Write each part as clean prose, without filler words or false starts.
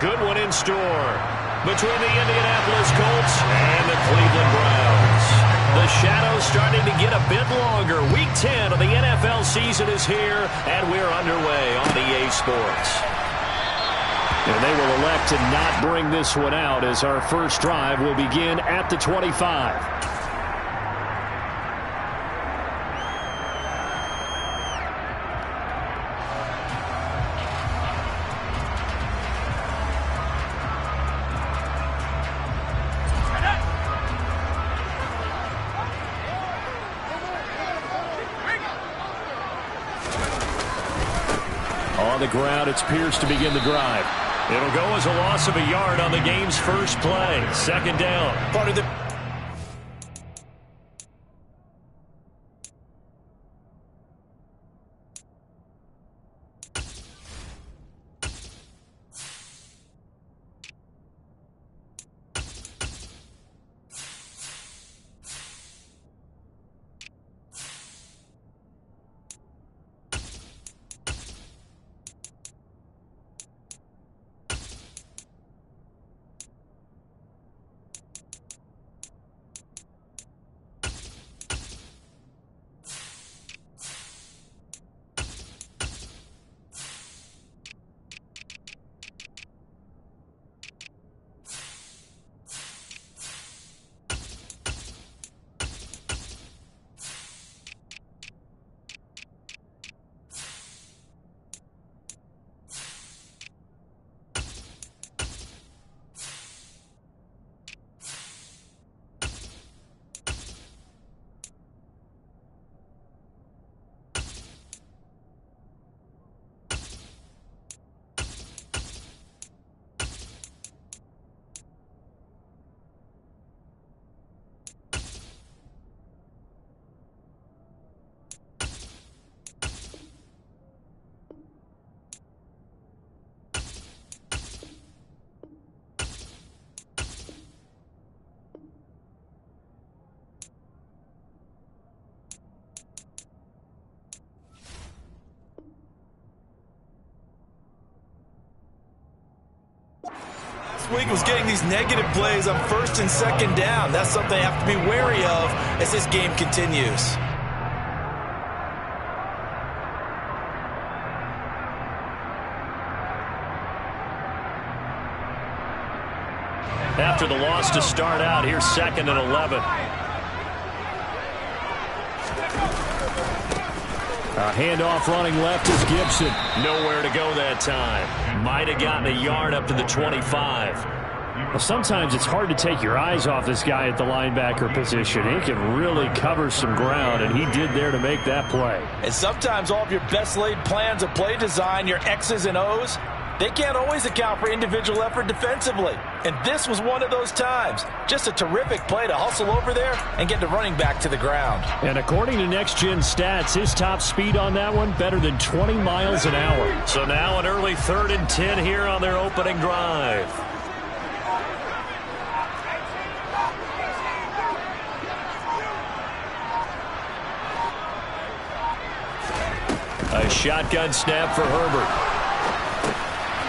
Good one in store between the Indianapolis Colts and the Cleveland Browns. The shadow's starting to get a bit longer. Week 10 of the NFL season is here, and we're underway on EA Sports. And they will elect to not bring this one out as our first drive will begin at the 25. On the ground, it's Pierce to begin the drive. It'll go as a loss of a yard on the game's first play. Second down. Part of the... Week was getting these negative plays on first and second down. That's something they have to be wary of as this game continues. After the loss to start out, here's second and 11. A handoff running left is Gibson. Nowhere to go that time. Might have gotten a yard up to the 25. Well, sometimes it's hard to take your eyes off this guy at the linebacker position. He can really cover some ground, and he did there to make that play. And sometimes all of your best laid plans of play design, your X's and O's, they can't always account for individual effort defensively. And this was one of those times. Just a terrific play to hustle over there and get the running back to the ground. And according to Next Gen Stats, his top speed on that one, better than 20 miles an hour. So now an early 3rd and 10 here on their opening drive. A shotgun snap for Herbert.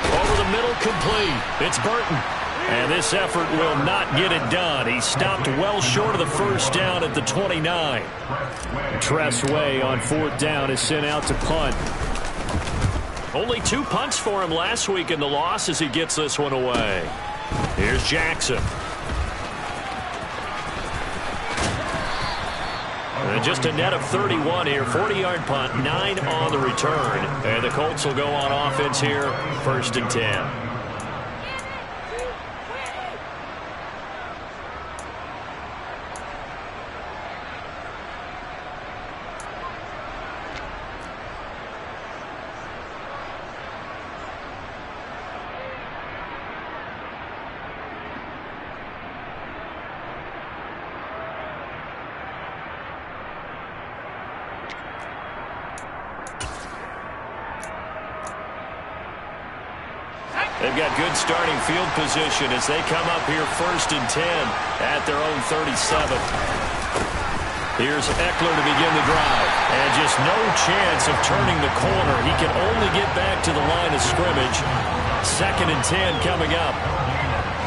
Over the middle, complete. It's Burton. And this effort will not get it done. He stopped well short of the first down at the 29. Tress Way on 4th down is sent out to punt. Only 2 punts for him last week in the loss as he gets this one away. Here's Jackson. And just a net of 31 here. 40-yard punt, 9 on the return. And the Colts will go on offense here, 1st and 10. They've got good starting field position as they come up here 1st and 10 at their own 37. Here's Eckler to begin the drive. And just no chance of turning the corner. He can only get back to the line of scrimmage. 2nd and 10 coming up.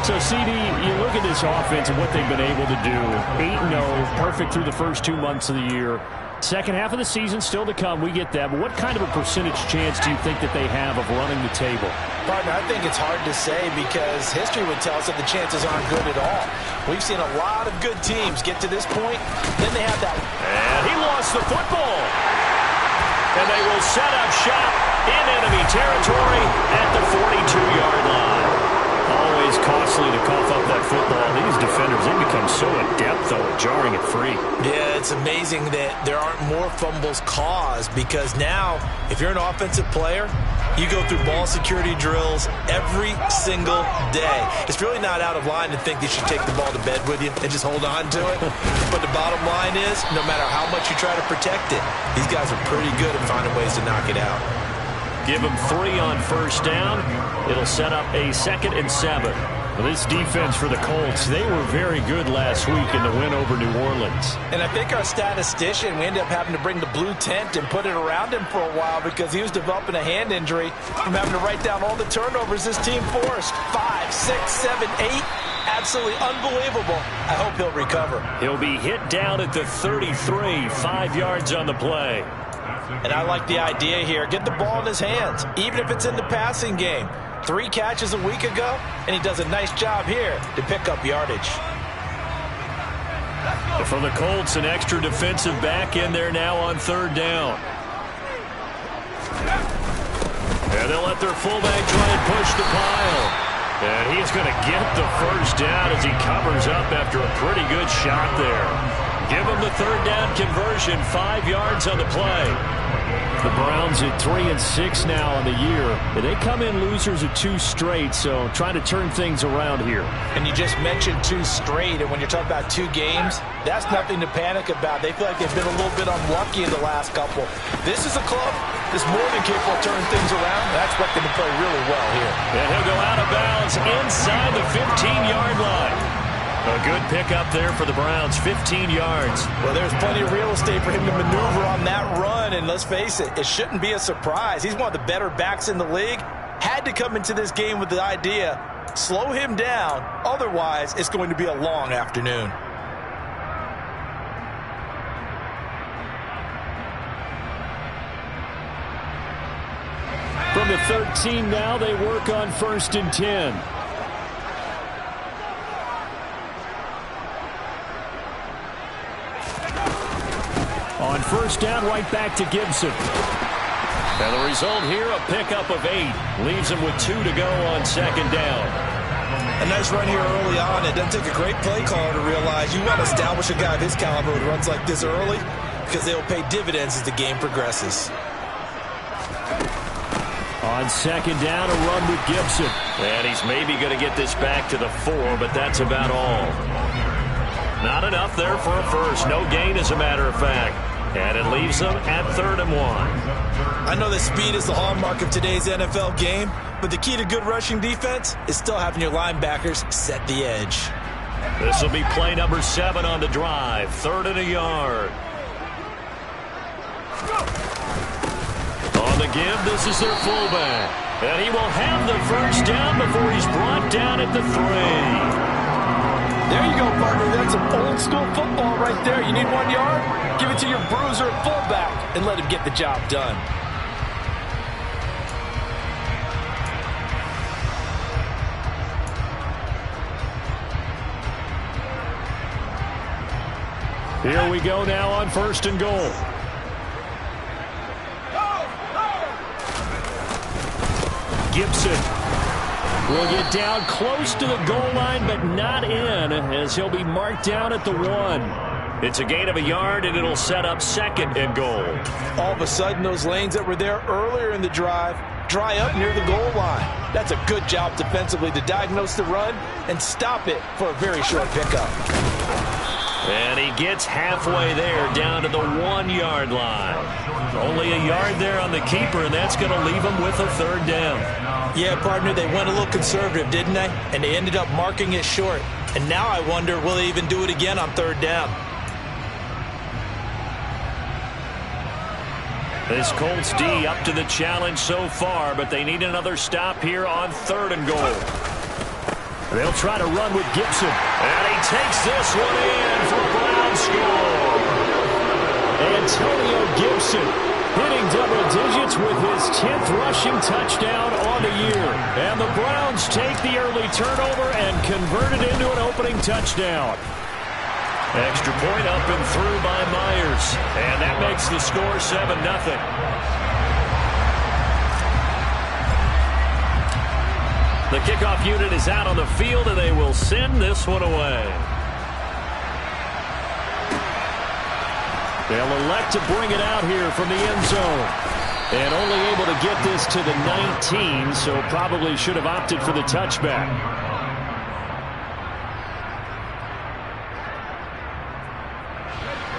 So, CD, you look at this offense and what they've been able to do. 8-0, perfect through the first 2 months of the year. Second half of the season still to come. We get that. But what kind of a percentage chance do you think that they have of running the table? Partner, I think it's hard to say because history would tell us that the chances aren't good at all. We've seen a lot of good teams get to this point. Then they have that. And he lost the football. And they will set up shop in enemy territory at the 42-yard line. Always costly to cough up that football. These defenders, they become so adept, though, at jarring it free. Yeah, it's amazing that there aren't more fumbles caused because now, if you're an offensive player, you go through ball security drills every single day. It's really not out of line to think that you should take the ball to bed with you and just hold on to it. But the bottom line is, no matter how much you try to protect it, these guys are pretty good at finding ways to knock it out. Give them 3 on first down. It'll set up a 2nd and 7. Well, this defense for the Colts, they were very good last week in the win over New Orleans. And I think our statistician, we ended up having to bring the blue tent and put it around him for a while because he was developing a hand injury from having to write down all the turnovers this team forced. 5, 6, 7, 8. Absolutely unbelievable. I hope he'll recover. He'll be hit down at the 33, 5 yards on the play. And I like the idea here. Get the ball in his hands, even if it's in the passing game. 3 catches a week ago, and he does a nice job here to pick up yardage. For the Colts, an extra defensive back in there now on 3rd down. And they'll let their fullback try and push the pile. And he's going to get the first down as he covers up after a pretty good shot there. Give him the 3rd down conversion, 5 yards on the play. The Browns at 3-6 now on the year. They come in losers of 2 straight, so trying to turn things around here. And you just mentioned 2 straight, and when you're talking about 2 games, that's nothing to panic about. They feel like they've been a little bit unlucky in the last couple. This is a club that's more than capable of turning things around. I expect them to play really well here. And he'll go out of bounds inside the 15-yard line. A good pickup there for the Browns, 15 yards. Well, there's plenty of real estate for him to maneuver on that run, and let's face it, it shouldn't be a surprise. He's one of the better backs in the league. Had to come into this game with the idea, slow him down, otherwise it's going to be a long afternoon. From the 13 now, they work on 1st and 10. On 1st down, right back to Gibson. And the result here, a pickup of 8. Leaves him with 2 to go on 2nd down. A nice run here early on. It doesn't take a great play caller to realize you want to establish a guy of his caliber who runs like this early because they'll pay dividends as the game progresses. On 2nd down, a run with Gibson. And he's maybe going to get this back to the 4, but that's about all. Not enough there for a first. No gain, as a matter of fact. And it leaves them at 3rd and 1. I know that speed is the hallmark of today's NFL game, but the key to good rushing defense is still having your linebackers set the edge. This will be play number 7 on the drive. 3rd and a yard. On the give, this is their fullback. And he will have the first down before he's brought down at the 3. There you go, partner. That's some old-school football right there. You need 1 yard? Give it to your bruiser at fullback and let him get the job done. Here we go now on 1st and goal. Gibson will get down close to the goal line, but not in, as he'll be marked down at the 1. It's a gain of a yard, and it'll set up 2nd and goal. All of a sudden, those lanes that were there earlier in the drive dry up near the goal line. That's a good job defensively to diagnose the run and stop it for a very short pickup. And he gets halfway there, down to the 1-yard line. Only a yard there on the keeper, and that's going to leave him with a 3rd down. Yeah, partner, they went a little conservative, didn't they? And they ended up marking it short. And now I wonder, will they even do it again on 3rd down? This Colts D up to the challenge so far, but they need another stop here on 3rd and goal. They'll try to run with Gibson. And he takes this one in for a Brown score. Antonio Gibson hitting double digits with his 10th rushing touchdown on the year. And the Browns take the early turnover and convert it into an opening touchdown. Extra point up and through by Myers. And that makes the score 7-0. The kickoff unit is out on the field, and they will send this one away. They'll elect to bring it out here from the end zone. And only able to get this to the 19, so probably should have opted for the touchback.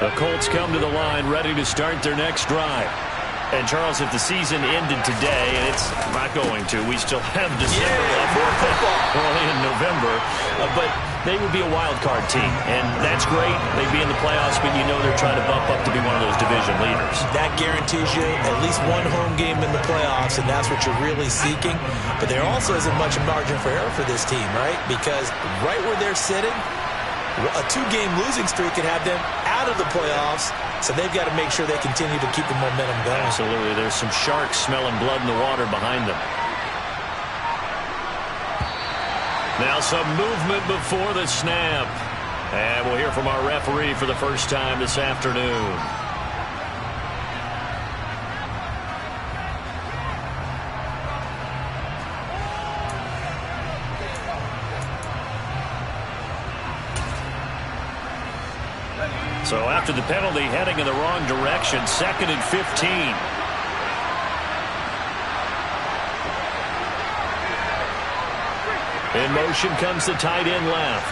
The Colts come to the line ready to start their next drive. And, Charles, if the season ended today, and it's not going to, we still have December left, early in November, but they would be a wild card team. And that's great. They'd be in the playoffs, but you know they're trying to bump up to be one of those division leaders. That guarantees you at least one home game in the playoffs, and that's what you're really seeking. But there also isn't much margin for error for this team, right? Because right where they're sitting, a 2-game losing streak could have them out of the playoffs, so they've got to make sure they continue to keep the momentum going. Absolutely. There's some sharks smelling blood in the water behind them. Now some movement before the snap. And we'll hear from our referee for the first time this afternoon. So after the penalty, heading in the wrong direction, 2nd and 15. In motion comes the tight end left.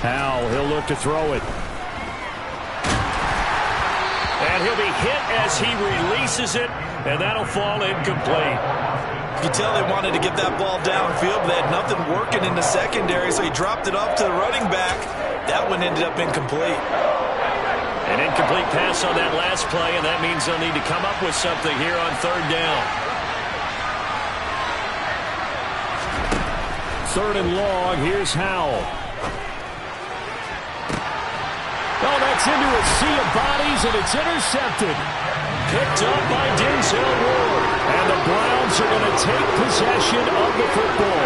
Howell, he'll look to throw it. And he'll be hit as he releases it, and that'll fall incomplete. You can tell they wanted to get that ball downfield, but they had nothing working in the secondary, so he dropped it off to the running back. That one ended up incomplete. An incomplete pass on that last play, and that means they'll need to come up with something here on 3rd down. 3rd and long, here's Howell. Oh, that's into a sea of bodies, and it's intercepted. Picked up by Denzel Ward. And the Browns are going to take possession of the football.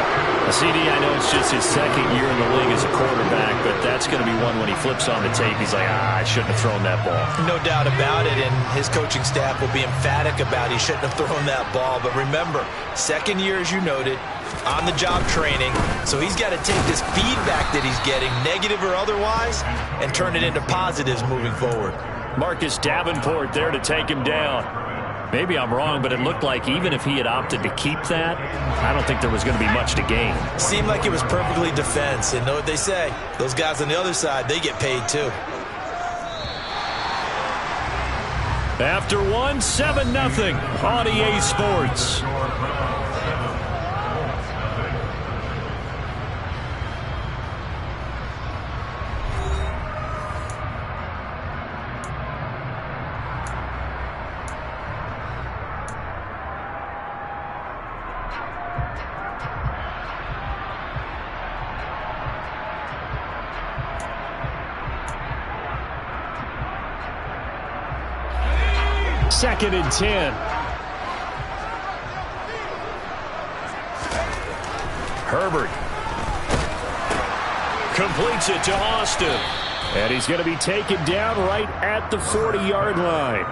CD, I know it's just his 2nd year in the league as a quarterback, but that's going to be one when he flips on the tape. He's like, I shouldn't have thrown that ball. No doubt about it, and his coaching staff will be emphatic about he shouldn't have thrown that ball. But remember, 2nd year, as you noted, on-the-job training. So he's got to take this feedback that he's getting, negative or otherwise, and turn it into positives moving forward. Marcus Davenport there to take him down. Maybe I'm wrong, but it looked like even if he had opted to keep that, I don't think there was going to be much to gain. Seemed like it was perfectly defense. And know what they say? Those guys on the other side, they get paid too. After one, 7-0 on EA Sports. Second and 10. Herbert completes it to Austin. And he's going to be taken down right at the 40-yard line.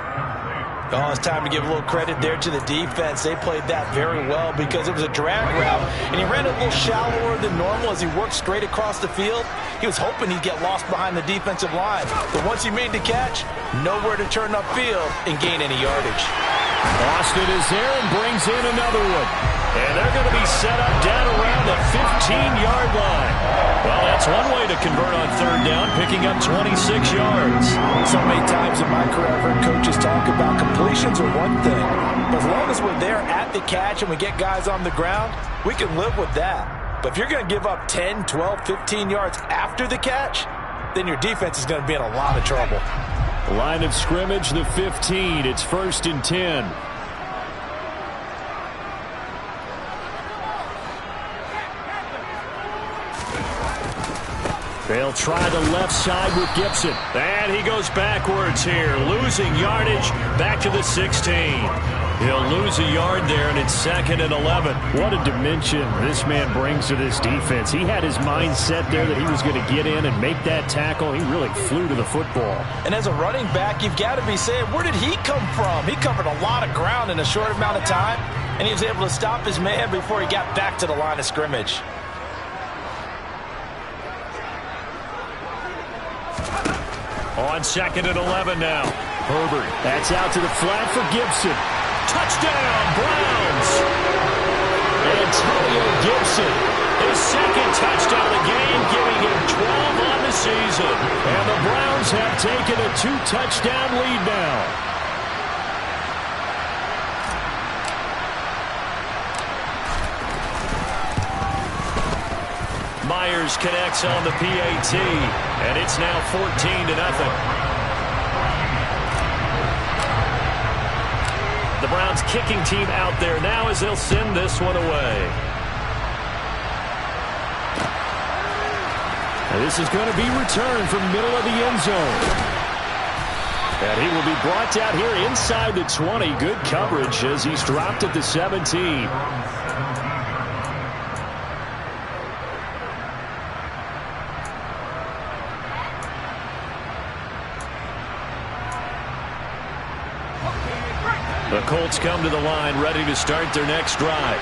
Oh, it's time to give a little credit there to the defense. They played that very well because it was a drag route, and he ran a little shallower than normal as he worked straight across the field. He was hoping he'd get lost behind the defensive line. But once he made the catch, nowhere to turn upfield and gain any yardage. Austin is there and brings in another one. And they're going to be set up down around the 15-yard line. Well, that's one way to convert on third down, picking up 26 yards. So many times in my career, I've heard coaches talk about completions are one thing. But as long as we're there at the catch and we get guys on the ground, we can live with that. But if you're going to give up 10, 12, 15 yards after the catch, then your defense is going to be in a lot of trouble. Line of scrimmage, the 15. It's 1st and 10. They'll try the left side with Gibson. And he goes backwards here, losing yardage back to the 16. He'll lose a yard there, and it's 2nd and 11. What a dimension this man brings to this defense. He had his mind set there that he was going to get in and make that tackle. He really flew to the football. And as a running back, you've got to be saying, where did he come from? He covered a lot of ground in a short amount of time, and he was able to stop his man before he got back to the line of scrimmage. On 2nd and 11 now. Herbert, that's out to the flat for Gibson. Touchdown, Browns! Antonio Gibson. His 2nd touchdown of the game, giving him 12 on the season. And the Browns have taken a 2-touchdown lead now. Myers connects on the PAT, and it's now 14-0. The Browns kicking team out there now as they'll send this one away. And this is going to be returned from middle of the end zone. And he will be brought down here inside the 20. Good coverage as he's dropped at the 17. The Colts come to the line, ready to start their next drive.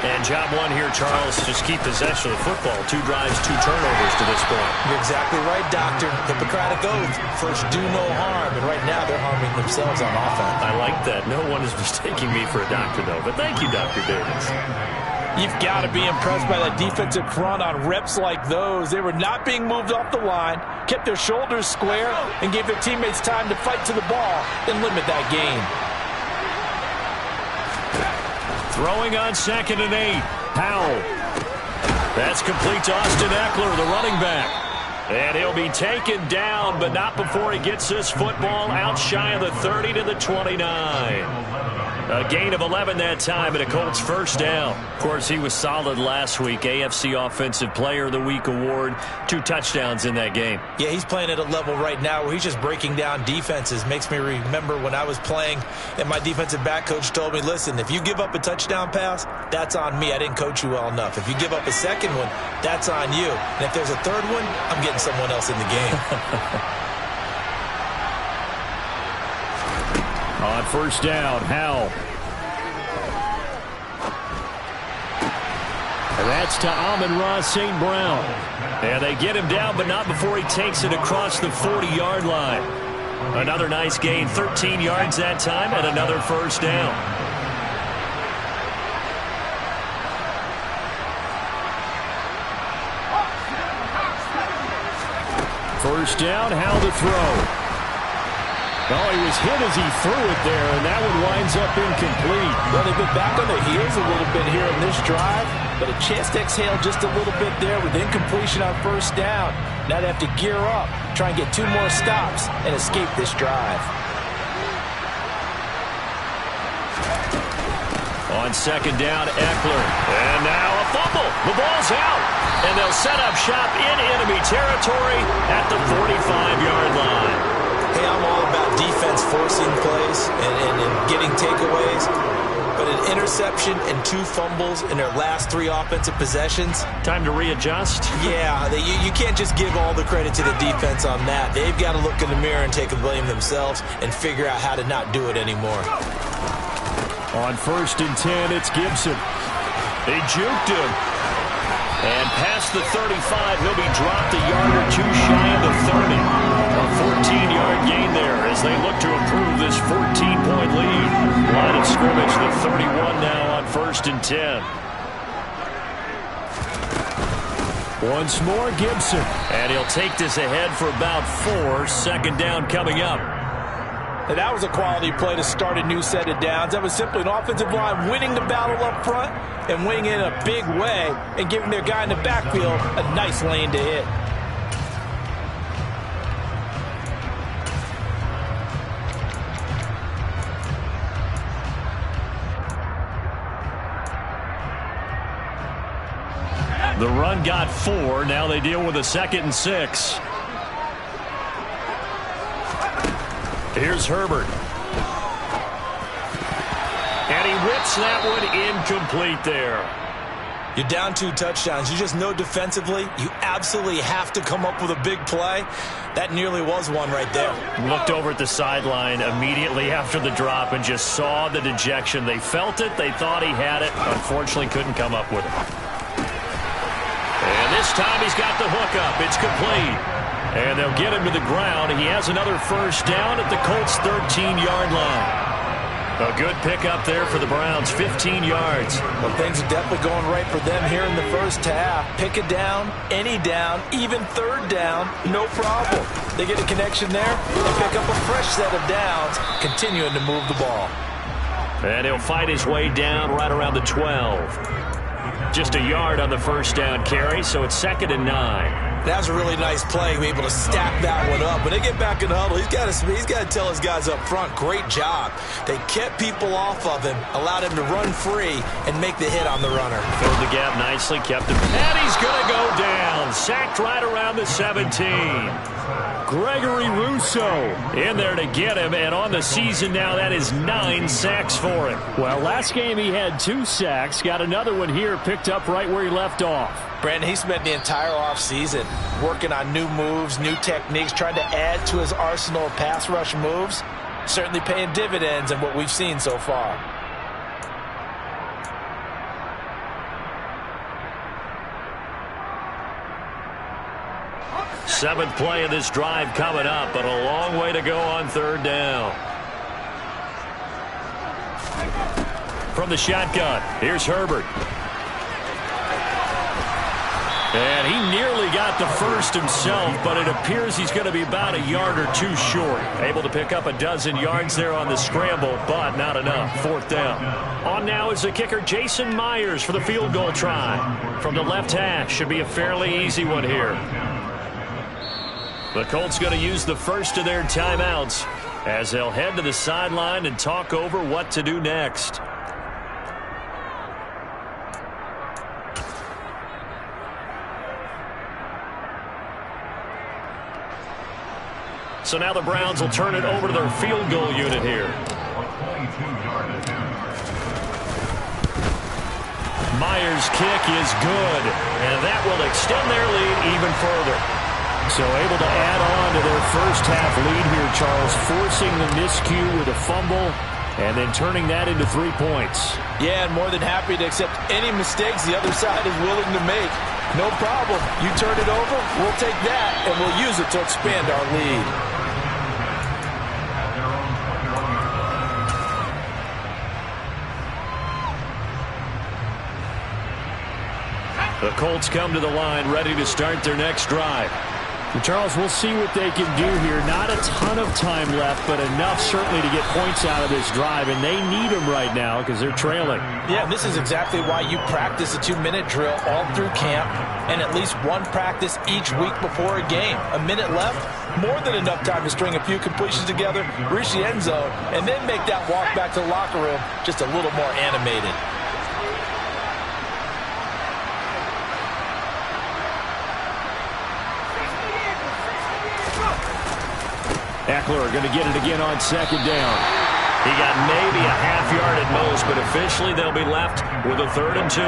And job one here, Charles, just keep possession of the football. 2 drives, 2 turnovers to this point. You're exactly right, Doctor. Hippocratic oath. First, do no harm. And right now, they're harming themselves on offense. I like that. No one is mistaking me for a doctor, though. But thank you, Dr. Davis. You've got to be impressed by that defensive front on reps like those. They were not being moved off the line, kept their shoulders square, and gave their teammates time to fight to the ball and limit that gain. Throwing on 2nd and 8. Powell. That's complete to Austin Eckler, the running back. And he'll be taken down, but not before he gets this football out shy of the 30 to the 29. A gain of 11 that time, and a Colts first down. Of course, he was solid last week. AFC Offensive Player of the Week award. 2 touchdowns in that game. Yeah, he's playing at a level right now where he's just breaking down defenses. Makes me remember when I was playing and my defensive back coach told me, listen, if you give up a touchdown pass, that's on me. I didn't coach you well enough. If you give up a second one, that's on you. And if there's a third one, I'm getting someone else in the game. On first down, Howell. And that's to Amon-Ra St. Brown. And they get him down, but not before he takes it across the 40-yard line. Another nice gain, 13 yards that time, and another first down. First down, Howell to throw. Oh, he was hit as he threw it there, and that one winds up incomplete. Well, they've been back on their heels a little bit here in this drive, but a chance to exhale just a little bit there with incompletion on first down. Now they have to gear up, try and get 2 more stops, and escape this drive. On second down, Eckler. And now a fumble. The ball's out. And they'll set up shop in enemy territory at the 45-yard line. Hey, I'm all about defense forcing plays and getting takeaways. But an interception and 2 fumbles in their last 3 offensive possessions. Time to readjust? Yeah, you can't just give all the credit to the defense on that. They've got to look in the mirror and take the blame themselves and figure out how to not do it anymore. On first and 10, it's Gibson. They juked him. And past the 35, he'll be dropped a yard or 2 shy of the 30. A 14-yard gain there as they look to improve this 14-point lead. Line of scrimmage, the 31 now on first 1st and 10. Once more, Gibson. And he'll take this ahead for about 4. 2nd down coming up. And that was a quality play to start a new set of downs. That was simply an offensive line winning the battle up front and winning it in a big way and giving their guy in the backfield a nice lane to hit. The run got 4. Now they deal with a 2nd and 6. Here's Herbert. And he whips that one incomplete there. You're down 2 touchdowns. You just know defensively you absolutely have to come up with a big play. That nearly was one right there. Looked over at the sideline immediately after the drop and just saw the dejection. They felt it. They thought he had it. Unfortunately, couldn't come up with it. And this time he's got the hook up. It's complete. And they'll get him to the ground. He has another 1st down at the Colts' 13-yard line. A good pickup there for the Browns, 15 yards. Well, things are definitely going right for them here in the first half. Pick a down, any down, even 3rd down, no problem. They get a connection there and pick up a fresh set of downs, continuing to move the ball. And he'll fight his way down right around the 12. Just a yard on the 1st down carry, so it's 2nd and 9. That was a really nice play, be able to stack that one up. When they get back in the huddle, he's got to tell his guys up front, great job. They kept people off of him, allowed him to run free, and make the hit on the runner. Filled the gap nicely, kept him. And he's going to go down. Sacked right around the 17. Gregory Rousseau in there to get him, and on the season now, that is 9 sacks for him. Well, last game he had 2 sacks. Got another one here, picked up right where he left off. Brandon, he spent the entire offseason working on new moves, new techniques, trying to add to his arsenal of pass rush moves. Certainly paying dividends in what we've seen so far. Seventh play of this drive coming up, but a long way to go on 3rd down. From the shotgun, here's Herbert. And he nearly got the 1st himself, but it appears he's going to be about a yard or 2 short. Able to pick up a dozen yards there on the scramble, but not enough. 4th down. On now is the kicker, Jason Myers, for the field goal try. From the left hash, should be a fairly easy one here. The Colts going to use the first of their timeouts as they'll head to the sideline and talk over what to do next. So now the Browns will turn it over to their field goal unit here. Myers' kick is good, and that will extend their lead even further. So able to add on to their first half lead here, Charles, forcing the miscue with a fumble and then turning that into 3 points. Yeah, and more than happy to accept any mistakes the other side is willing to make. No problem. You turn it over, we'll take that, and we'll use it to expand our lead. The Colts come to the line ready to start their next drive. And Charles, we'll see what they can do here. Not a ton of time left, but enough certainly to get points out of this drive, and they need them right now because they're trailing. Yeah, this is exactly why you practice a 2-minute drill all through camp and at least one practice each week before a game. A minute left, more than enough time to string a few completions together, reach the end zone, and then make that walk back to the locker room just a little more animated. Eckler going to get it again on 2nd down. He got maybe a half yard at most, but officially they'll be left with a 3rd and 2.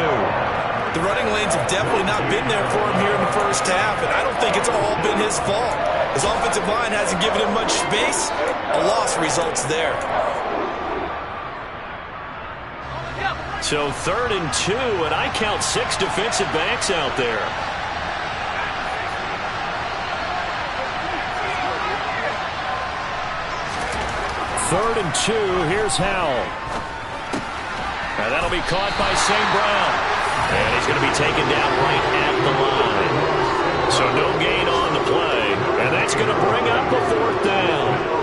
The running lanes have definitely not been there for him here in the first half, and I don't think it's all been his fault. His offensive line hasn't given him much space. A loss results there. So 3rd and 2, and I count 6 defensive backs out there. Third and 2, here's Howell. And that'll be caught by St. Brown. And he's going to be taken down right at the line. So no gain on the play. And that's going to bring up a 4th down.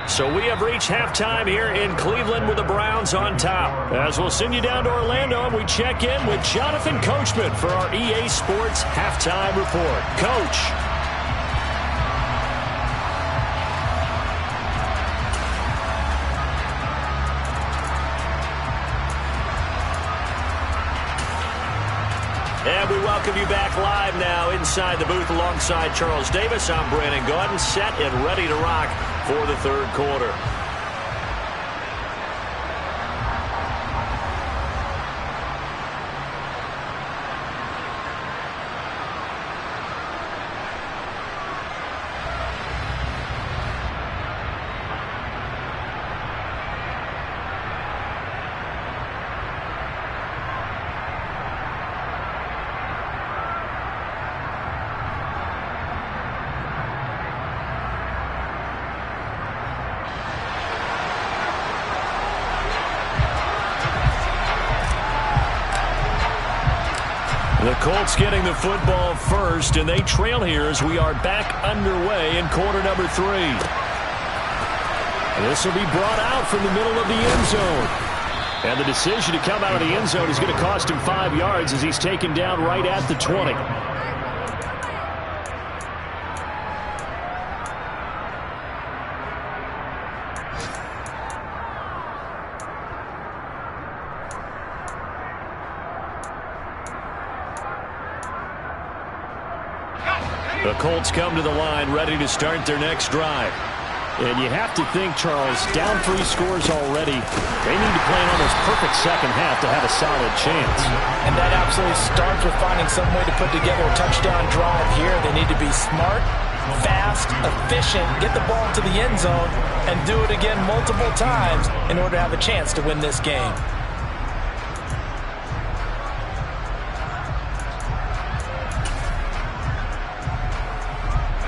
So we have reached halftime here in Cleveland with the Browns on top. As we'll send you down to Orlando and we check in with Jonathan Coachman for our EA Sports Halftime Report. Coach. And we welcome you back live now inside the booth alongside Charles Davis. I'm Brandon Gaudin, set and ready to rock for the 3rd quarter. The Colts getting the football first, and they trail here as we are back underway in quarter number 3. This will be brought out from the middle of the end zone. And the decision to come out of the end zone is going to cost him 5 yards as he's taken down right at the 20. The Colts come to the line ready to start their next drive. And you have to think, Charles, down 3 scores already. They need to play an almost perfect second half to have a solid chance. And that absolutely starts with finding some way to put together a touchdown drive here. They need to be smart, fast, efficient, get the ball to the end zone, and do it again multiple times in order to have a chance to win this game.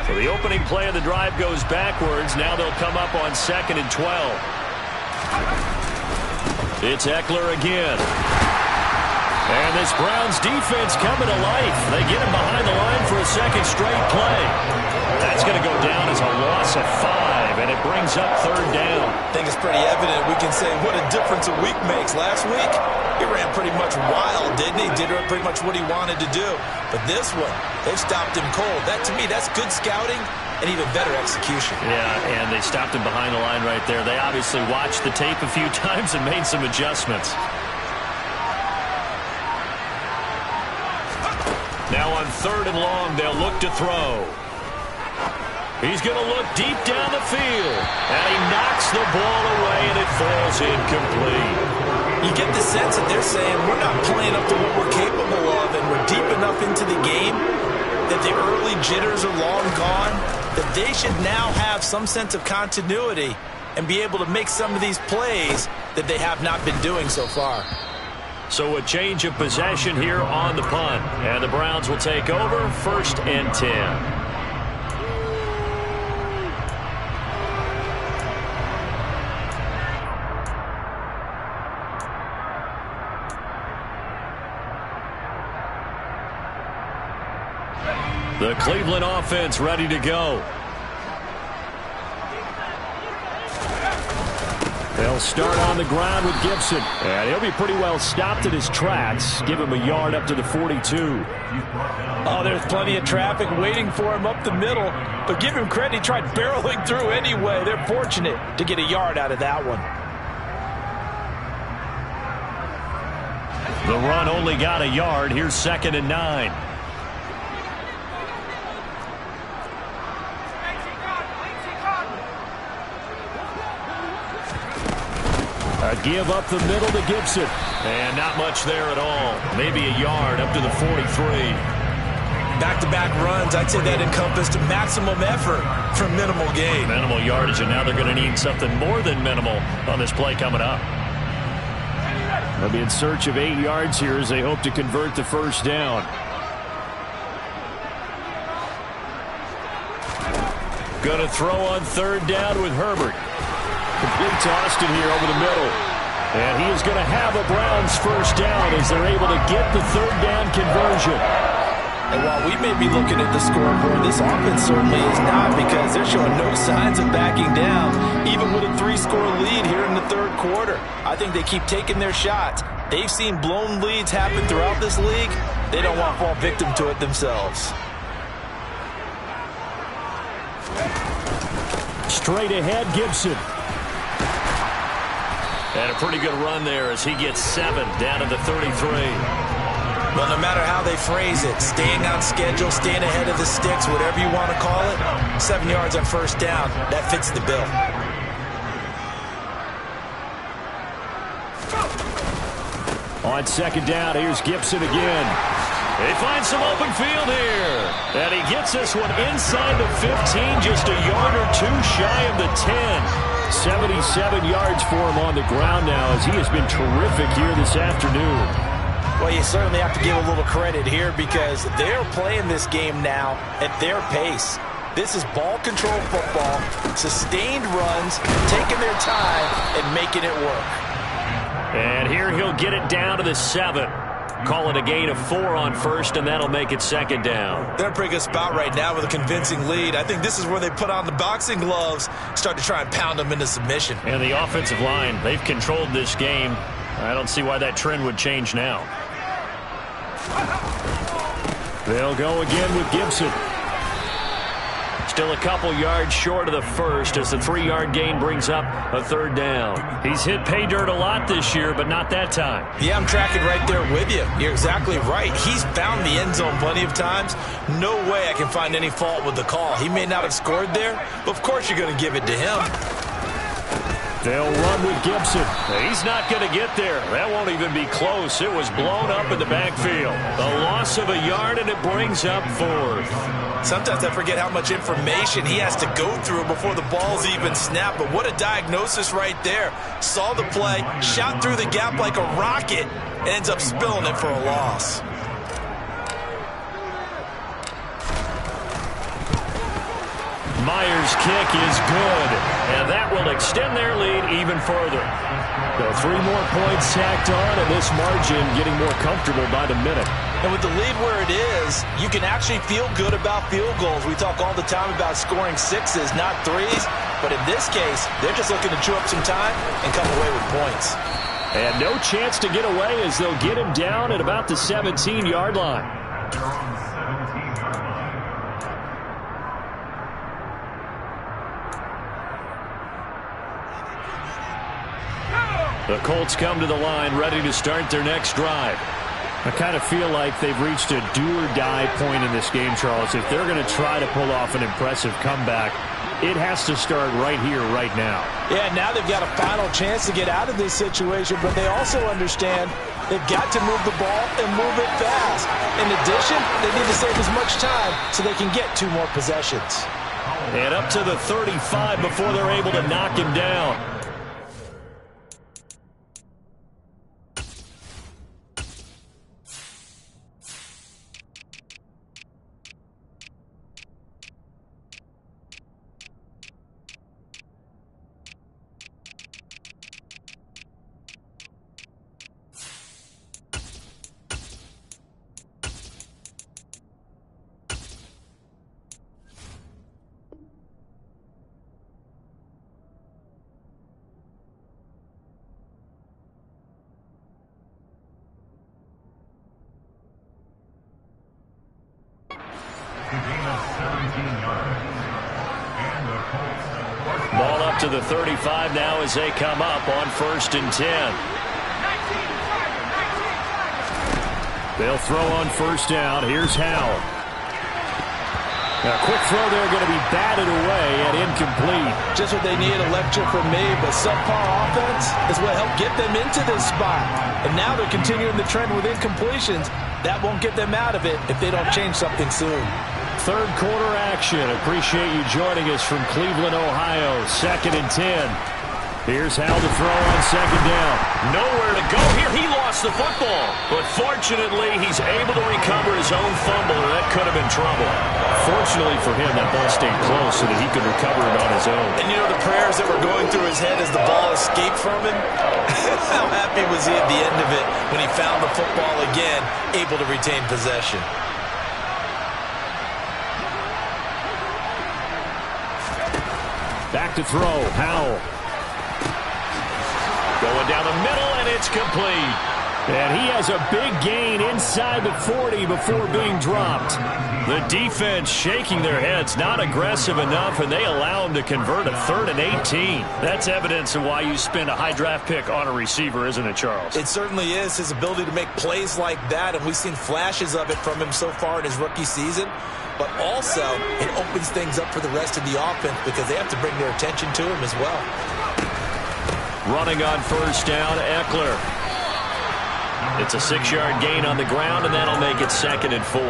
So the opening play of the drive goes backwards. Now they'll come up on 2nd and 12. It's Eckler again. And this Browns defense coming to life. They get him behind the line for a 2nd straight play. That's going to go down as a loss of 5, and it brings up 3rd down. I think it's pretty evident. We can say what a difference a week makes. Last week, he ran pretty much wild, didn't he? Did pretty much what he wanted to do. But this one, they've stopped him cold. That, to me, that's good scouting and even better execution. Yeah, and they stopped him behind the line right there. They obviously watched the tape a few times and made some adjustments. Now on 3rd and long, they'll look to throw. He's going to look deep down the field. And he knocks the ball away, and it falls incomplete. You get the sense that they're saying we're not playing up to what we're capable of, and we're deep enough into the game that the early jitters are long gone, that they should now have some sense of continuity and be able to make some of these plays that they have not been doing so far. So a change of possession here on the punt. And the Browns will take over 1st and 10. The Cleveland offense ready to go. They'll start on the ground with Gibson. And he'll be pretty well stopped in his tracks. Give him a yard up to the 42. Oh, there's plenty of traffic waiting for him up the middle. But give him credit, he tried barreling through anyway. They're fortunate to get a yard out of that one. The run only got a yard. Here's 2nd and 9. A give up the middle to Gibson. And not much there at all. Maybe a yard up to the 43. Back-to-back runs, I'd say that encompassed maximum effort for minimal gain. Minimal yardage, and now they're going to need something more than minimal on this play coming up. They'll be in search of 8 yards here as they hope to convert the first down. Going to throw on third down with Herbert. Complete to Austin here over the middle. And he is going to have a Browns first down as they're able to get the third down conversion. And while we may be looking at the scoreboard, this offense certainly is not, because they're showing no signs of backing down, even with a 3-score lead here in the third quarter. I think they keep taking their shots. They've seen blown leads happen throughout this league. They don't want to fall victim to it themselves. Straight ahead, Gibson. And a pretty good run there as he gets 7 down to the 33. Well, no matter how they phrase it, staying on schedule, staying ahead of the sticks, whatever you want to call it, 7 yards on first down, that fits the bill. On second down, here's Gibson again. They find some open field here. And he gets this one inside the 15, just a yard or two shy of the 10. 77 yards for him on the ground now as he has been terrific here this afternoon. Well, you certainly have to give a little credit here because they're playing this game now at their pace. This is ball control football, sustained runs, taking their time and making it work. And here he'll get it down to the 7. Call it a gain of 4 on first, and that'll make it second down. They're in a pretty good spot right now with a convincing lead. I think this is where they put on the boxing gloves, start to try and pound them into submission. And the offensive line, they've controlled this game. I don't see why that trend would change now. They'll go again with Gibson. Still a couple yards short of the first as the 3-yard gain brings up a third down. He's hit pay dirt a lot this year, but not that time. Yeah, I'm tracking right there with you. You're exactly right. He's found the end zone plenty of times. No way I can find any fault with the call. He may not have scored there, but of course you're going to give it to him. They'll run with Gibson. He's not going to get there. That won't even be close. It was blown up in the backfield. A loss of a yard, and it brings up 4th. Sometimes I forget how much information he has to go through before the ball's even snapped. But what a diagnosis right there. Saw the play, shot through the gap like a rocket, and ends up spilling it for a loss. Myers' kick is good, and that will extend their lead even further. So 3 more points tacked on, and this margin getting more comfortable by the minute. And with the lead where it is, you can actually feel good about field goals. We talk all the time about scoring 6s, not 3s. But in this case, they're just looking to chew up some time and come away with points. And no chance to get away as they'll get him down at about the 17-yard line. The Colts come to the line ready to start their next drive. I kind of feel like they've reached a do-or-die point in this game, Charles. If they're going to try to pull off an impressive comeback, it has to start right here, right now. Yeah, now they've got a final chance to get out of this situation, but they also understand they've got to move the ball and move it fast. In addition, they need to save as much time so they can get 2 more possessions. And up to the 35 before they're able to knock him down. Ball up to the 35 now as they come up on 1st and 10. They'll throw on first down. Here's Howell. A quick throw there going to be batted away and incomplete. Just what they need, a lecture from me, but subpar offense is what helped get them into this spot. And now they're continuing the trend with incompletions. That won't get them out of it if they don't change something soon. Third quarter action. Appreciate you joining us from Cleveland, Ohio. 2nd and 10. Here's Howell to throw on second down. Nowhere to go here. He lost the football. But fortunately, he's able to recover his own fumble, or that could have been trouble. Fortunately for him, that ball stayed close so that he could recover it on his own. And you know the prayers that were going through his head as the ball escaped from him? How happy was he at the end of it when he found the football again, able to retain possession? Back to throw, Howell. Going down the middle, and it's complete. And he has a big gain inside the 40 before being dropped. The defense shaking their heads, not aggressive enough, and they allow him to convert a 3rd and 18. That's evidence of why you spend a high draft pick on a receiver, isn't it, Charles? It certainly is, his ability to make plays like that, and we've seen flashes of it from him so far in his rookie season. But also, it opens things up for the rest of the offense because they have to bring their attention to him as well. Running on first down, Eckler. It's a 6-yard gain on the ground, and that'll make it 2nd and 4.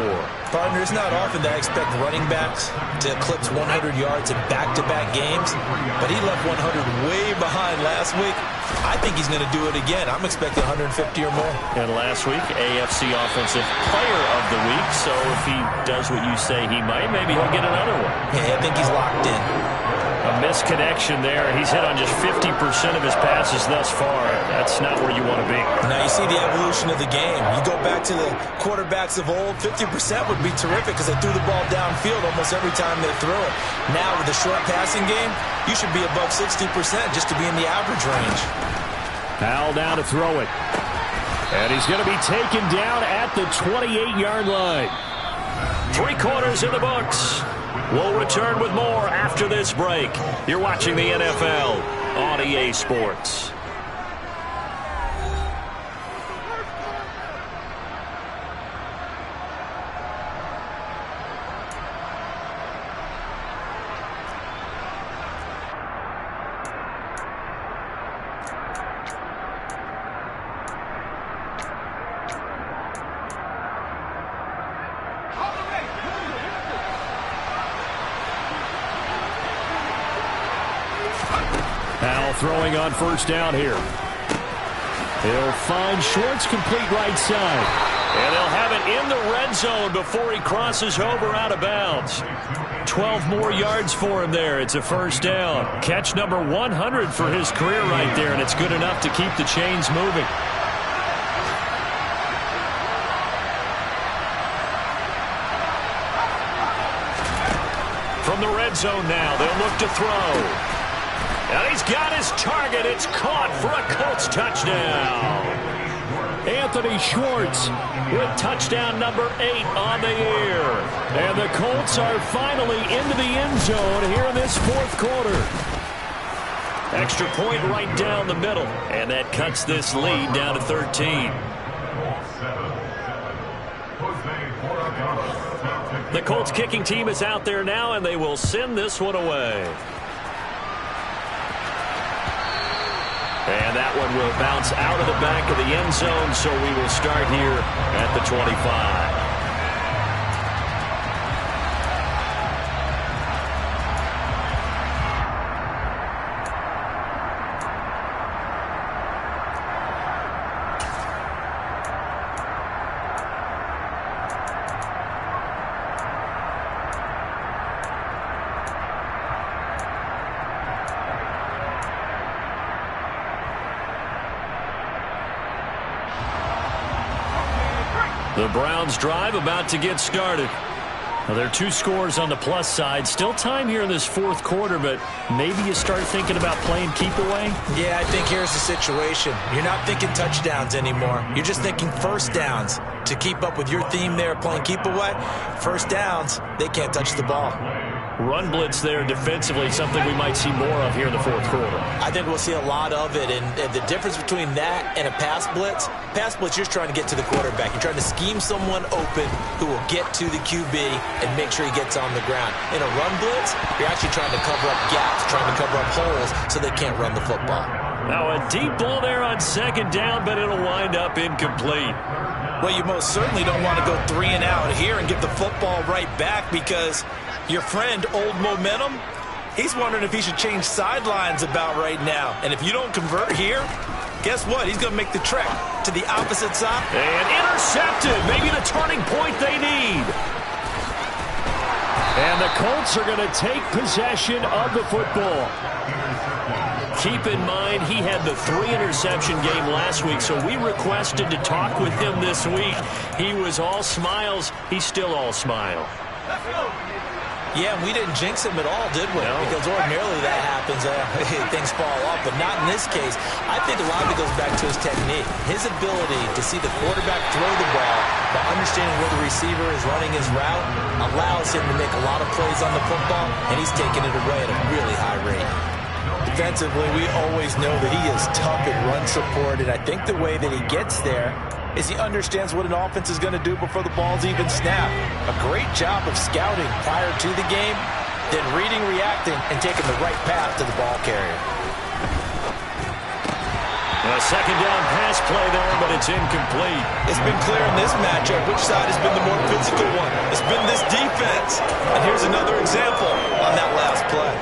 Partner, it's not often that I expect running backs to eclipse 100 yards in back-to-back games, but he left 100 way behind last week. I think he's going to do it again. I'm expecting 150 or more. And last week, AFC Offensive Player of the Week, so if he does what you say he might, maybe he'll get another one. Yeah, I think he's locked in. A misconnection there. He's hit on just 50% of his passes thus far. That's not where you want to be. Now you see the evolution of the game. You go back to the quarterbacks of old, 50% would be terrific because they threw the ball downfield almost every time they threw it. Now with the short passing game, you should be above 60% just to be in the average range. Howell down to throw it. And he's going to be taken down at the 28-yard line. 3 quarters in the books. We'll return with more after this break. You're watching the NFL on EA Sports. Howell throwing on first down here. He'll find Schwartz, complete right side. And they'll have it in the red zone before he crosses over out of bounds. 12 more yards for him there. It's a first down. Catch number 100 for his career right there, and it's good enough to keep the chains moving. From the red zone now, they'll look to throw. And he's got his target. It's caught for a Colts touchdown. Anthony Schwartz with touchdown number 8 on the year. And the Colts are finally into the end zone here in this 4th quarter. Extra point right down the middle. And that cuts this lead down to 13. The Colts kicking team is out there now, and they will send this one away. And that one will bounce out of the back of the end zone, so we will start here at the 25. The Browns drive about to get started. Well, there are 2 scores on the plus side. Still time here in this 4th quarter, but maybe you start thinking about playing keep away? Yeah, I think here's the situation. You're not thinking touchdowns anymore. You're just thinking first downs. To keep up with your theme there, playing keep away, first downs, they can't touch the ball. Run blitz there defensively, something we might see more of here in the 4th quarter. I think we'll see a lot of it, and the difference between that and a pass blitz, you're trying to get to the quarterback. You're trying to scheme someone open who will get to the QB and make sure he gets on the ground. In a run blitz, you're actually trying to cover up gaps, trying to cover up holes so they can't run the football. Now a deep ball there on second down, but it'll wind up incomplete. Well, you most certainly don't want to go 3 and out here and get the football right back because your friend, Old Momentum, He's wondering if he should change sidelines about right now. And if you don't convert here, guess what? He's going to make the trek to the opposite side. And intercepted. Maybe the turning point they need. And the Colts are going to take possession of the football. Keep in mind, he had the 3-interception game last week, so we requested to talk with him this week. He was all smiles. He's still all smile. Yeah, we didn't jinx him at all, did we? No. Because ordinarily that happens. Things fall off, but not in this case. I think a lot of it goes back to his technique. His ability to see the quarterback throw the ball by understanding where the receiver is running his route allows him to make a lot of plays on the football, and he's taking it away at a really high rate. Defensively, we always know that he is tough at run support, and I think the way that he gets there is he understands what an offense is going to do before the ball's even snapped. A great job of scouting prior to the game, then reading, reacting, and taking the right path to the ball carrier. A second down pass play there, but it's incomplete. It's been clear in this matchup which side has been the more physical one. It's been this defense. And here's another example on that last play.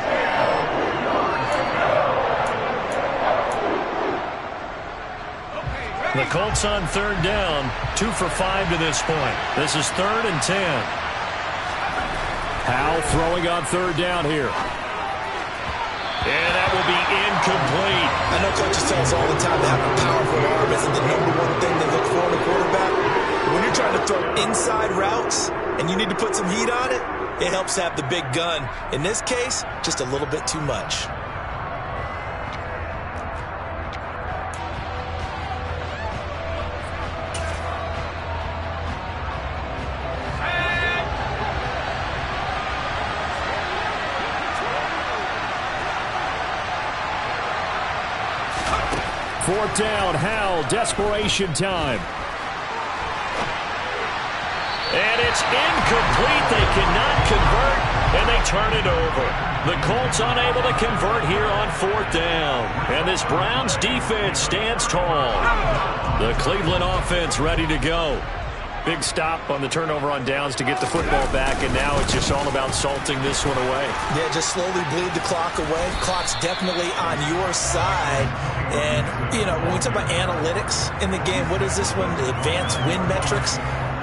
The Colts on third down, 2 for 5 to this point. This is 3rd and 10. Howell throwing on third down here. And that will be incomplete. I know coaches tell us all the time that having a powerful arm isn't the #1 thing they look for in a quarterback. But when you're trying to throw inside routes and you need to put some heat on it, it helps have the big gun. In this case, just a little bit too much. Fourth down, Howell, desperation time. And it's incomplete. They cannot convert, and they turn it over. The Colts unable to convert here on 4th down. And this Browns defense stands tall. The Cleveland offense ready to go. Big stop on the turnover on downs to get the football back, and now it's just all about salting this one away. Yeah, just slowly bleed the clock away. Clock's definitely on your side. And, you know, when we talk about analytics in the game, what is this one? The advanced win metrics?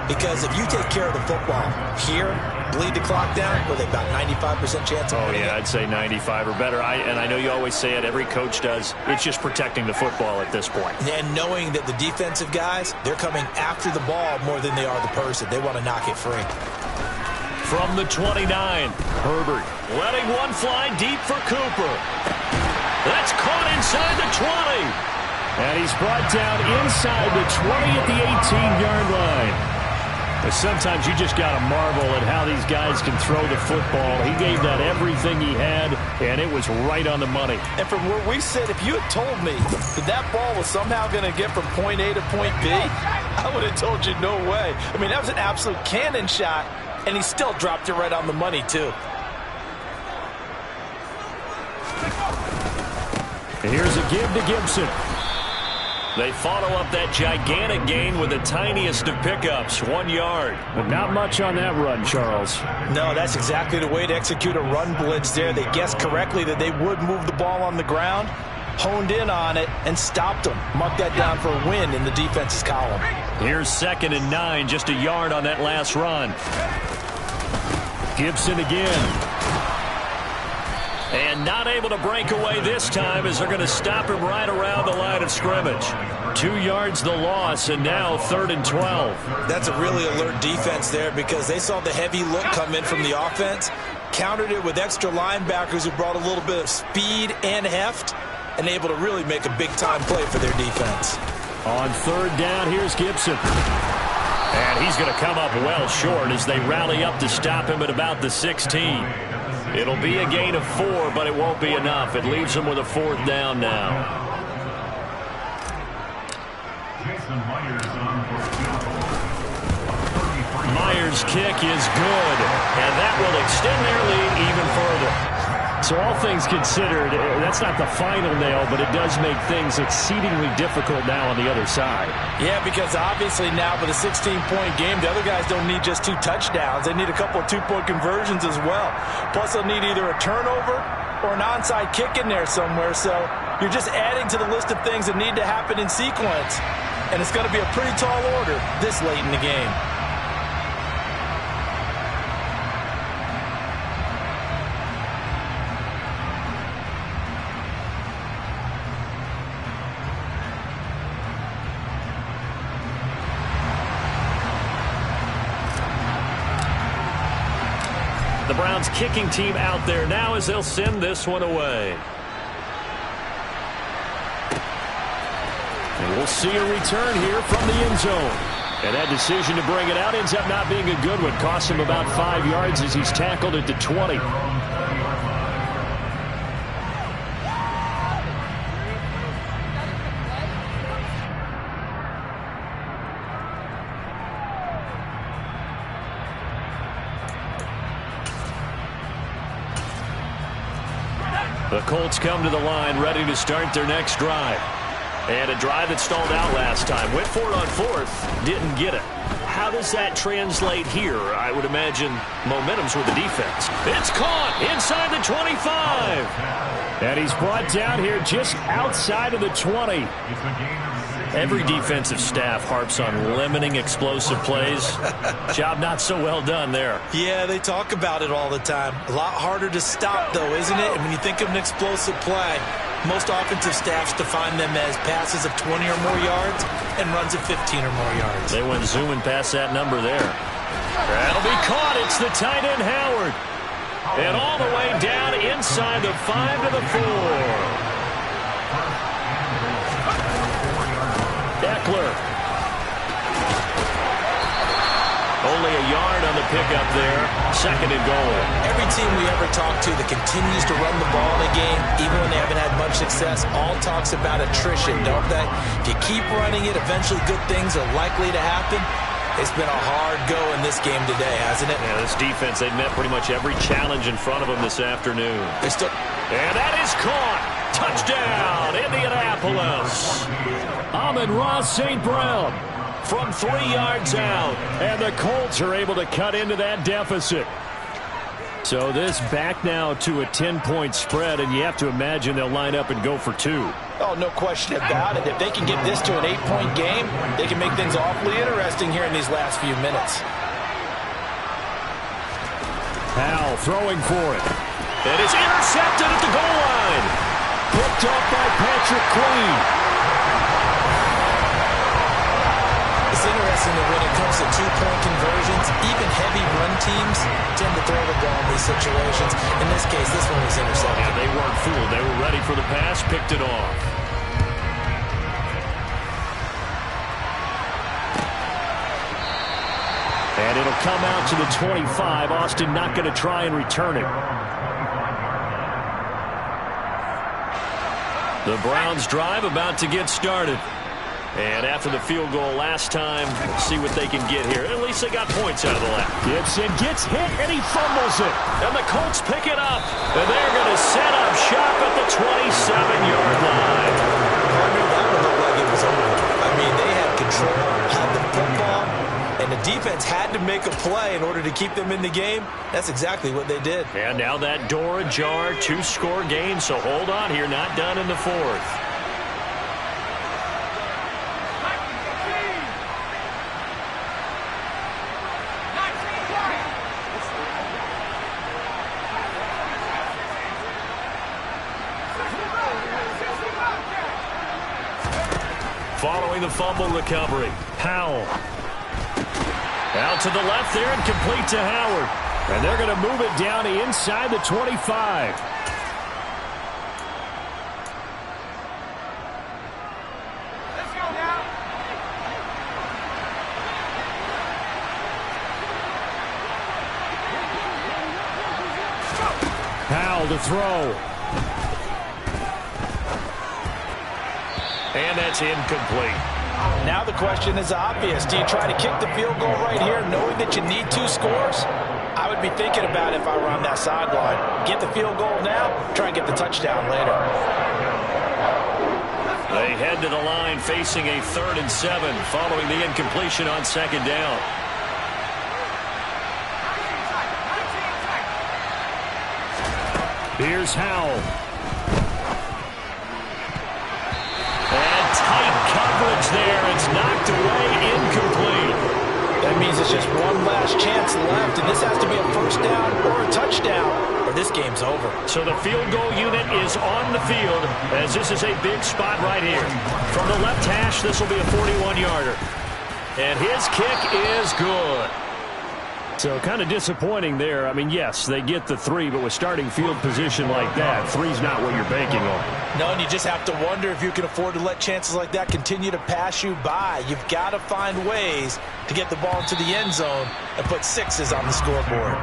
Because if you take care of the football here, bleed the clock down, with about 95% chance of winning. Oh, yeah, I'd say 95 or better. And I know you always say it, every coach does. It's just protecting the football at this point. And knowing that the defensive guys, they're coming after the ball more than they are the person. They want to knock it free. From the 29, Herbert letting one fly deep for Cooper. That's caught inside the 20. And he's brought down inside the 20 at the 18-yard line. But sometimes you just got to marvel at how these guys can throw the football. He gave that everything he had, and it was right on the money. And from where we sit, if you had told me that ball was somehow going to get from point A to point B, I would have told you no way. I mean, that was an absolute cannon shot, and he still dropped it right on the money, too. And here's a give to Gibson. They follow up that gigantic gain with the tiniest of pickups, 1 yard. But not much on that run, Charles. No, that's exactly the way to execute a run blitz there. They guessed correctly that they would move the ball on the ground, honed in on it, and stopped them. Mark that down for a win in the defense's column. Here's 2nd and 9, just a yard on that last run. Gibson again. And not able to break away this time as they're going to stop him right around the line of scrimmage. 2 yards the loss, and now 3rd and 12. That's a really alert defense there because they saw the heavy look come in from the offense, countered it with extra linebackers who brought a little bit of speed and heft, and able to really make a big-time play for their defense. On 3rd down, here's Gibson. And he's going to come up well short as they rally up to stop him at about the 16. It'll be a gain of 4, but it won't be enough. It leaves them with a 4th down now. Myers' kick is good, and that will extend their lead even further. So all things considered, that's not the final nail, but it does make things exceedingly difficult now on the other side. Yeah, because obviously now with a 16-point game, the other guys don't need just 2 touchdowns. They need a couple of 2-point conversions as well. Plus, they'll need either a turnover or an onside kick in there somewhere. So you're just adding to the list of things that need to happen in sequence. And it's going to be a pretty tall order this late in the game. The Browns kicking team out there now as they'll send this one away. And we'll see a return here from the end zone. And that decision to bring it out ends up not being a good one. Cost him about 5 yards as he's tackled at the 20. The Colts come to the line ready to start their next drive. And a drive that stalled out last time. Went for it on 4th. Didn't get it. How does that translate here? I would imagine momentum's with the defense. It's caught inside the 25. And he's brought down here just outside of the 20. Every defensive staff harps on limiting explosive plays. Job not so well done there. Yeah, they talk about it all the time. A lot harder to stop, though, isn't it? And when you think of an explosive play, most offensive staffs define them as passes of 20 or more yards and runs of 15 or more yards. They went zooming past that number there. That'll be caught. It's the tight end, Howard. And all the way down inside the 5 to the 4. Eckler. Only a yard on the pickup there. 2nd and goal. Every team we ever talk to that continues to run the ball in a game, even when they haven't had much success, all talks about attrition, don't they? If you keep running it, eventually good things are likely to happen. It's been a hard go in this game today, hasn't it? Yeah, this defense, they've met pretty much every challenge in front of them this afternoon. And that is caught. Touchdown, Indianapolis. Amon-Ra St. Brown from 3 yards out. And the Colts are able to cut into that deficit. So this back now to a 10-point spread, and you have to imagine they'll line up and go for 2. Oh, no question about it. If they can get this to an 8-point game, they can make things awfully interesting here in these last few minutes. Powell throwing for it. It is intercepted at the goal line. Picked up by Patrick Queen. It's interesting that when it comes to 2-point conversions, even heavy run teams tend to throw the ball in these situations. In this case, this one was intercepted. And they weren't fooled. They were ready for the pass, picked it off. And it'll come out to the 25. Austin not going to try and return it. The Browns drive about to get started. And after the field goal last time, see what they can get here. At least they got points out of the lap. Gibson gets hit, and he fumbles it. And the Colts pick it up. And they're going to set up shop at the 27-yard line. That one looked like it was over. I mean, they had control, had the football, and the defense had to make a play in order to keep them in the game. That's exactly what they did. And now that door ajar, 2-score game. So hold on here, not done in the 4th. Following the fumble recovery, Powell. Out to the left there and complete to Howard. And they're going to move it down inside the 25. Let's go now. Powell to throw. And that's incomplete. Now the question is obvious. Do you try to kick the field goal right here knowing that you need 2 scores? I I would be thinking about if I were on that sideline. Get the field goal now, try and get the touchdown later. They head to the line facing a 3rd and 7 following the incompletion on 2nd down. Here's Howell. And tight coverage there. It's knocked away, incomplete. That means it's just one last chance left, and this has to be a 1st down or a touchdown, or this game's over. So the field goal unit is on the field, as this is a big spot right here. From the left hash, this will be a 41-yarder. And his kick is good. So kind of disappointing there. I mean, yes, they get the 3, but with starting field position like that, 3's not what you're banking on. No, and you just have to wonder if you can afford to let chances like that continue to pass you by. You've got to find ways to get the ball into the end zone and put 6s on the scoreboard.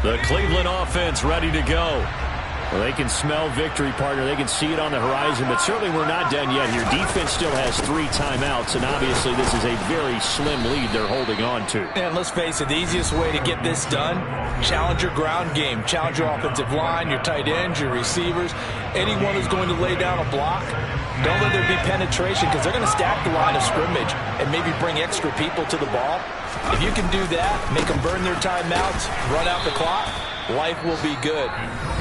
The Cleveland offense ready to go. Well, they can smell victory, partner. They can see it on the horizon, but certainly we're not done yet here. Defense still has 3 timeouts, and obviously this is a very slim lead they're holding on to. And let's face it, the easiest way to get this done, challenge your ground game. Challenge your offensive line, your tight ends, your receivers, anyone who's going to lay down a block. Don't let there be penetration, because they're going to stack the line of scrimmage and maybe bring extra people to the ball. If you can do that, make them burn their timeouts, run out the clock, life will be good.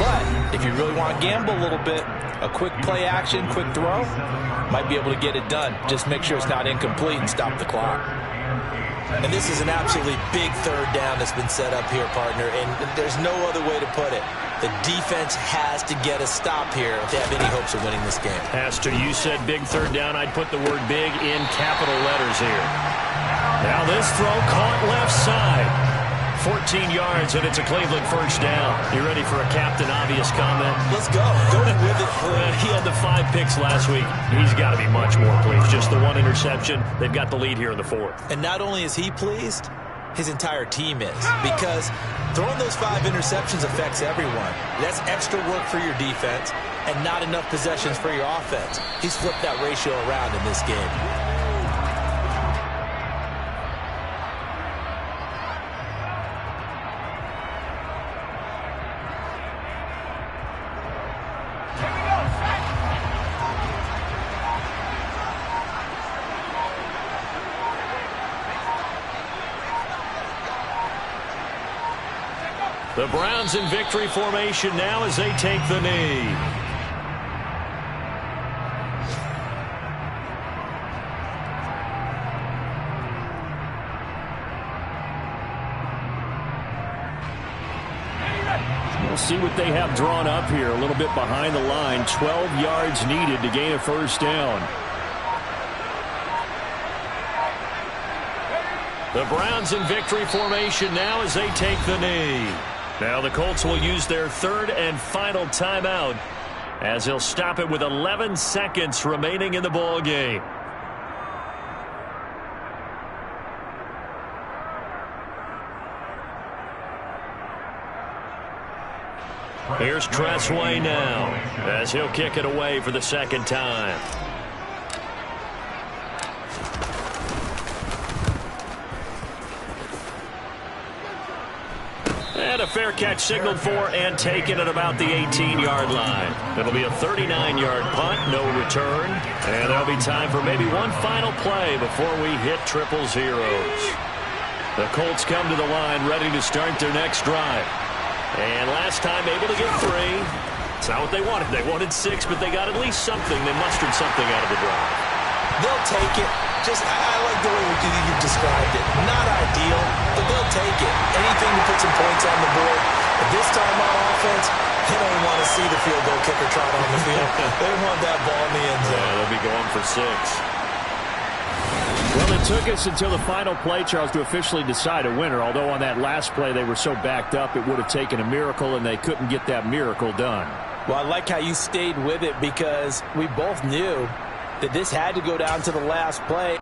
But if you really want to gamble a little bit, a quick play action, quick throw, might be able to get it done. Just make sure it's not incomplete and stop the clock. And this is an absolutely big 3rd down that's been set up here, partner, and there's no other way to put it. The defense has to get a stop here if they have any hopes of winning this game. Has to. You said big 3rd down. I'd put the word big in capital letters here. Now this throw caught left side. 14 yards, and it's a Cleveland 1st down. You ready for a Captain Obvious comment? Let's go. Go with it. He had the 5 picks last week. He's got to be much more pleased. Just the 1 interception. They've got the lead here in the 4th. And not only is he pleased, his entire team is. Because throwing those 5 interceptions affects everyone. That's extra work for your defense and not enough possessions for your offense. He's flipped that ratio around in this game. The Browns in victory formation now as they take the knee. We'll see what they have drawn up here. A little bit behind the line. 12 yards needed to gain a 1st down. The Browns in victory formation now as they take the knee. Now the Colts will use their 3rd and final timeout as they'll stop it with 11 seconds remaining in the ball game. Here's Tressway now as he'll kick it away for the 2nd time. And a fair catch signaled for and taken at about the 18-yard line. It'll be a 39-yard punt, no return. And there'll be time for maybe one final play before we hit triple zeros. The Colts come to the line ready to start their next drive. And last time able to get 3. It's not what they wanted. They wanted 6, but they got at least something. They mustered something out of the drive. They'll take it. I like the way you've described it. Not ideal, but they'll take it. Anything to put some points on the board. But this time on offense, they don't want to see the field goal kicker trot on the field. They want that ball in the end zone. Yeah, they'll be going for 6. Well, it took us until the final play, Charles, to officially decide a winner. Although on that last play they were so backed up, it would have taken a miracle, and they couldn't get that miracle done. Well, I like how you stayed with it because we both knew that this had to go down to the last play,